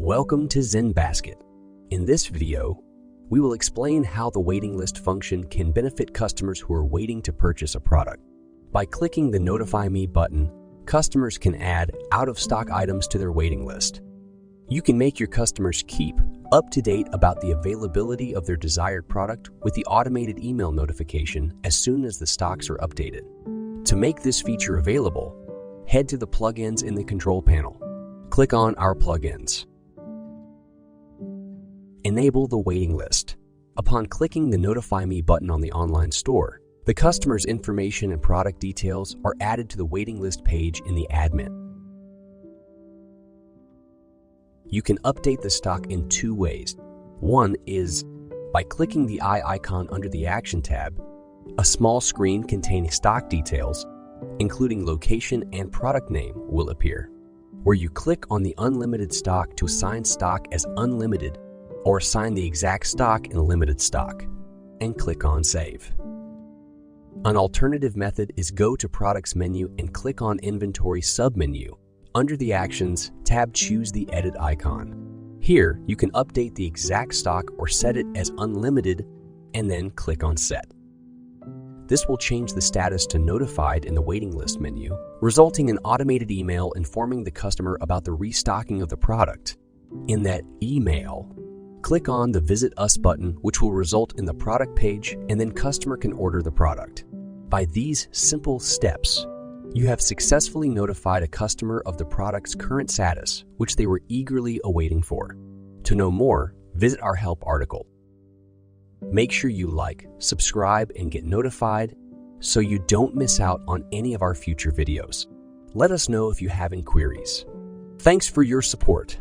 Welcome to ZenBasket. In this video, we will explain how the waiting list function can benefit customers who are waiting to purchase a product. By clicking the Notify Me button, customers can add out-of-stock items to their waiting list. You can make your customers keep up to date about the availability of their desired product with the automated email notification as soon as the stocks are updated. To make this feature available, head to the plugins in the control panel. Click on Our Plugins. Enable the waiting list. Upon clicking the Notify Me button on the online store, the customer's information and product details are added to the waiting list page in the admin. You can update the stock in two ways. One is by clicking the eye icon under the Action tab. A small screen containing stock details, including location and product name, will appear, where you click on the unlimited stock to assign stock as unlimited or assign the exact stock in limited stock, and click on Save. An alternative method is go to Products menu and click on Inventory submenu. Under the Actions tab, choose the Edit icon. Here, you can update the exact stock or set it as unlimited and then click on Set. This will change the status to Notified in the waiting list menu, resulting in automated email informing the customer about the restocking of the product. In that email, click on the Visit Us button, which will result in the product page, and then customer can order the product. By these simple steps, you have successfully notified a customer of the product's current status, which they were eagerly awaiting for. To know more, visit our help article. Make sure you like, subscribe, and get notified so you don't miss out on any of our future videos. Let us know if you have any queries. Thanks for your support.